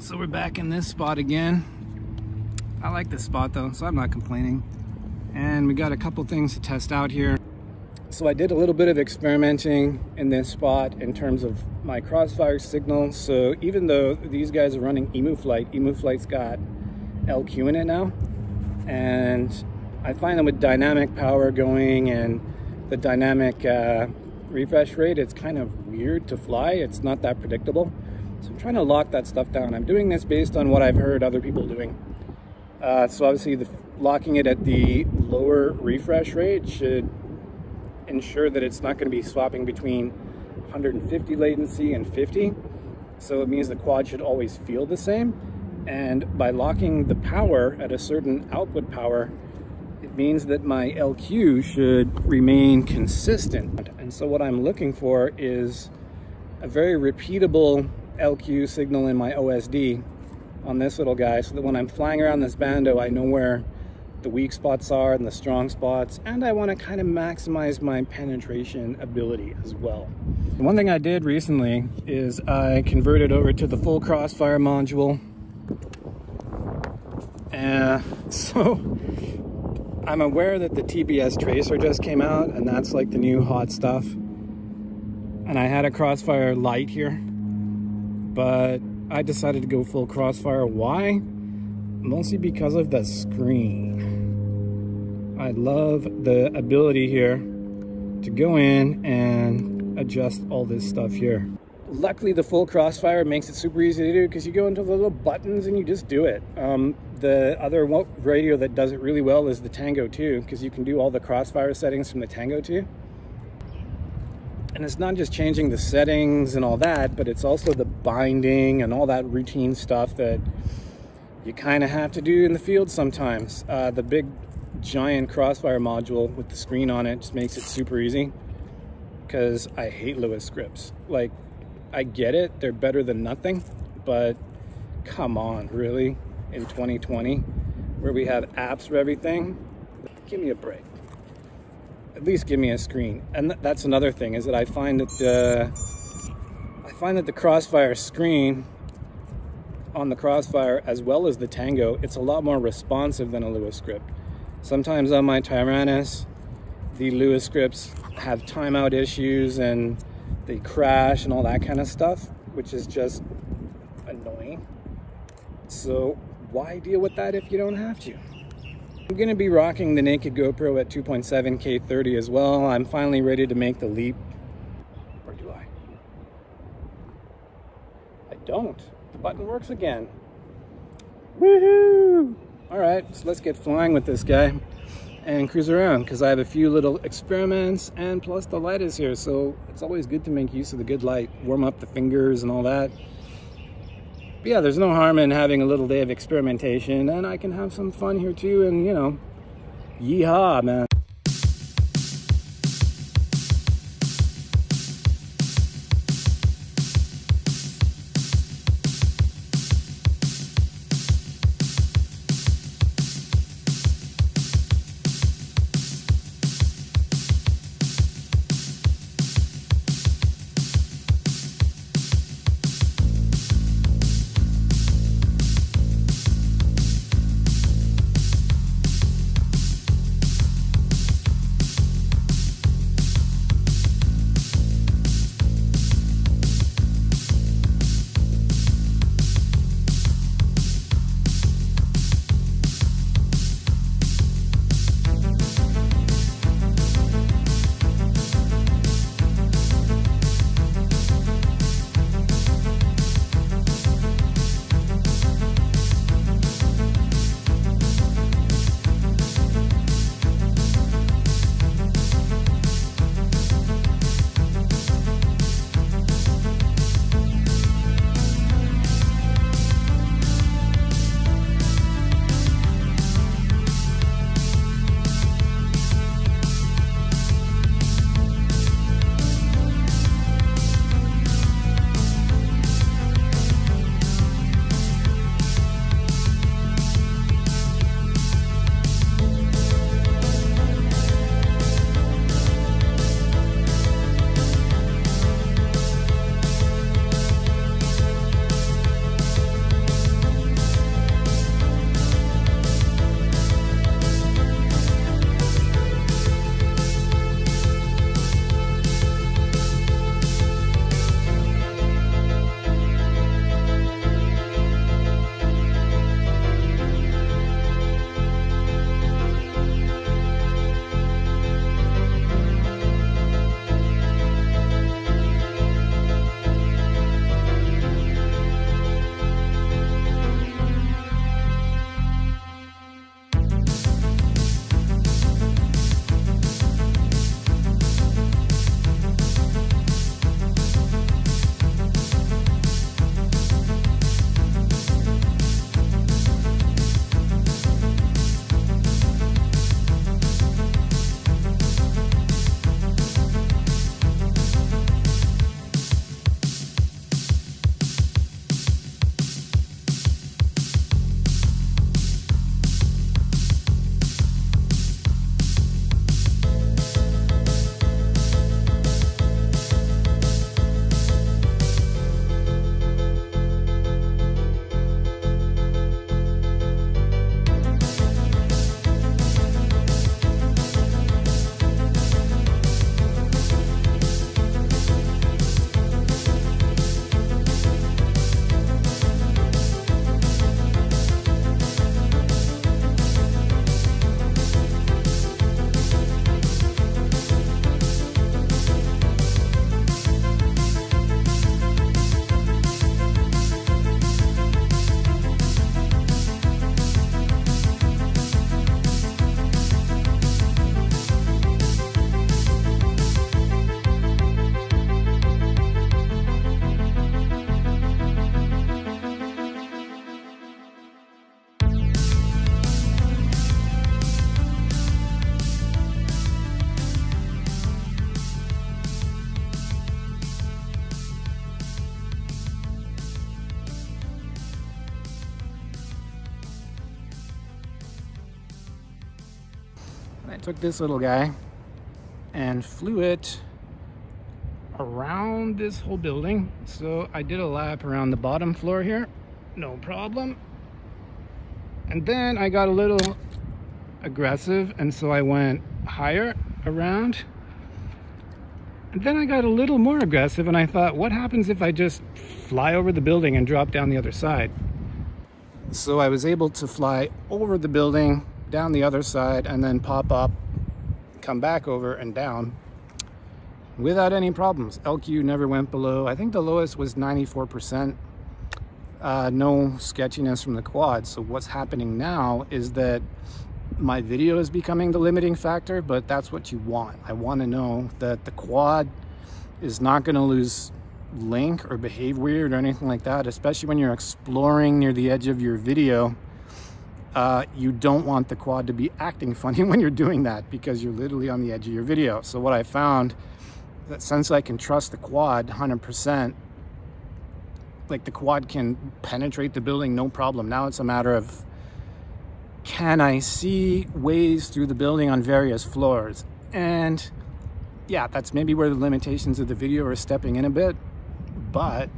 So we're back in this spot again. I like this spot though, so I'm not complaining. And we got a couple things to test out here. So I did a little bit of experimenting in this spot in terms of my Crossfire signal. So even though these guys are running EmuFlight's got LQ in it now. And I find that with dynamic power going and the dynamic refresh rate, it's kind of weird to fly. It's not that predictable. So I'm trying to lock that stuff down. I'm doing this based on what I've heard other people doing. So obviously locking it at the lower refresh rate should ensure that it's not going to be swapping between 150 latency and 50. So it means the quad should always feel the same. And by locking the power at a certain output power, it means that my LQ should remain consistent. And so what I'm looking for is a very repeatable LQ signal in my OSD on this little guy, so that when I'm flying around this bando, I know where the weak spots are and the strong spots, and I want to kind of maximize my penetration ability as well. One thing I did recently is I converted over to the full Crossfire module. So I'm aware that the TBS Tracer just came out, and that's like the new hot stuff. And I had a Crossfire Lite here, but I decided to go full Crossfire. Why? Mostly because of the screen. I love the ability here to go in and adjust all this stuff here. Luckily, the full Crossfire makes it super easy to do because you go into the little buttons and you just do it. The other radio that does it really well is the Tango 2, because you can do all the Crossfire settings from the Tango 2. And it's not just changing the settings and all that, but it's also the binding and all that routine stuff that you kind of have to do in the field sometimes. The big giant Crossfire module with the screen on it just makes it super easy, because I hate Lewis scripts. Like, I get it, they're better than nothing, but come on, really? In 2020, where we have apps for everything? Give me a break. At least give me a screen. And that's another thing, is that I find that the Crossfire screen on the Crossfire, as well as the Tango, it's a lot more responsive than a Lewis script. Sometimes on my Tyrannus, the Lewis scripts have timeout issues and they crash and all that kind of stuff, which is just annoying. So why deal with that if you don't have to? I'm going to be rocking the Naked GoPro at 2.7 K30 as well. I'm finally ready to make the leap. Or do I? I don't. The button works again. Woohoo! Alright, so let's get flying with this guy and cruise around, because I have a few little experiments, and plus the light is here, so it's always good to make use of the good light, warm up the fingers and all that. But yeah, there's no harm in having a little day of experimentation, and I can have some fun here too, and you know, yeehaw, man. I took this little guy and flew it around this whole building. So I did a lap around the bottom floor here, no problem. And then I got a little aggressive, and so I went higher around. And then I got a little more aggressive, and I thought, what happens if I just fly over the building and drop down the other side? So I was able to fly over the building, down the other side, and then pop up, come back over and down without any problems. LQ never went below, I think the lowest was 94%. No sketchiness from the quad. So what's happening now is that my video is becoming the limiting factor, but that's what you want. I want to know that the quad is not going to lose link or behave weird or anything like that, especially when you're exploring near the edge of your video. You don't want the quad to be acting funny when you're doing that, because you're literally on the edge of your video. So what I found, that since I can trust the quad 100%, like the quad can penetrate the building no problem. Now it's a matter of, can I see ways through the building on various floors? And yeah, that's maybe where the limitations of the video are stepping in a bit, but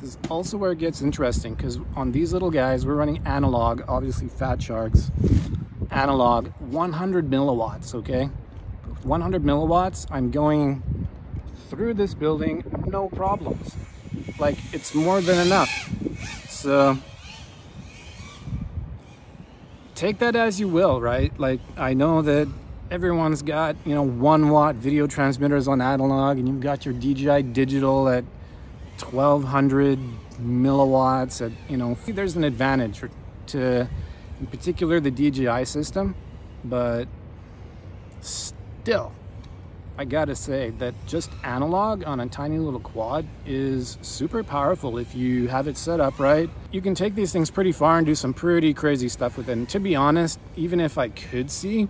this is also where it gets interesting, because on these little guys, we're running analog, obviously Fat Sharks, analog 100 milliwatts, okay? 100 milliwatts, I'm going through this building, no problems. Like, it's more than enough. So take that as you will, right? Like, I know that everyone's got, you know, 1 watt video transmitters on analog, and you've got your DJI digital at 1200 milliwatts at, you know, there's an advantage to, in particular, the DJI system, but still, I gotta say that just analog on a tiny little quad is super powerful if you have it set up right. You can take these things pretty far and do some pretty crazy stuff with it. And to be honest, even if I could see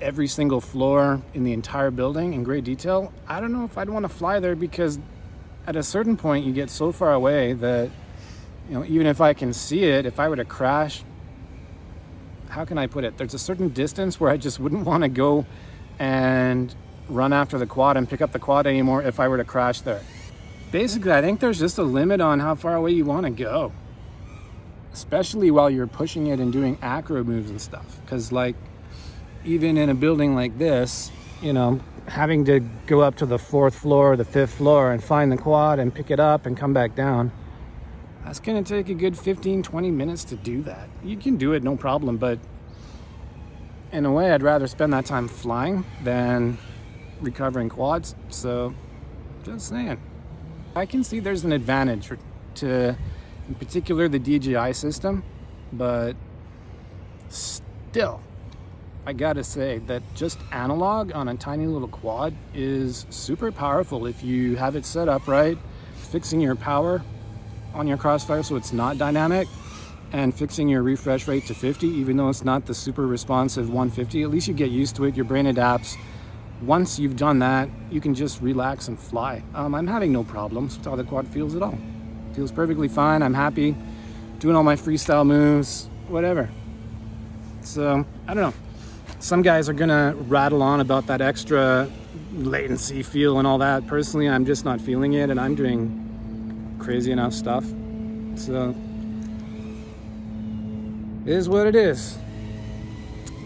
every single floor in the entire building in great detail, I don't know if I'd want to fly there, because at a certain point you get so far away that, you know, even if I can see it, if I were to crash, how can I put it? There's a certain distance where I just wouldn't want to go and run after the quad and pick up the quad anymore if I were to crash there. Basically, I think there's just a limit on how far away you want to go, especially while you're pushing it and doing acro moves and stuff. Because, like, even in a building like this, you know, having to go up to the 4th floor or the 5th floor and find the quad and pick it up and come back down, that's going to take a good 15-20 minutes to do that. You can do it, no problem, but in a way, I'd rather spend that time flying than recovering quads. So, just saying. I can see there's an advantage to, in particular, the DJI system, but still, I gotta say that just analog on a tiny little quad is super powerful if you have it set up right. Fixing your power on your Crossfire so it's not dynamic, and fixing your refresh rate to 50, even though it's not the super responsive 150, at least you get used to it, your brain adapts. Once you've done that, you can just relax and fly. I'm having no problems with how the quad feels at all. Feels perfectly fine, I'm happy, doing all my freestyle moves, whatever. So, I don't know. Some guys are gonna rattle on about that extra latency feel and all that. Personally, I'm just not feeling it, and I'm doing crazy enough stuff. So, it is what it is.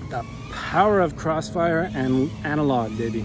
The power of Crossfire and analog, baby.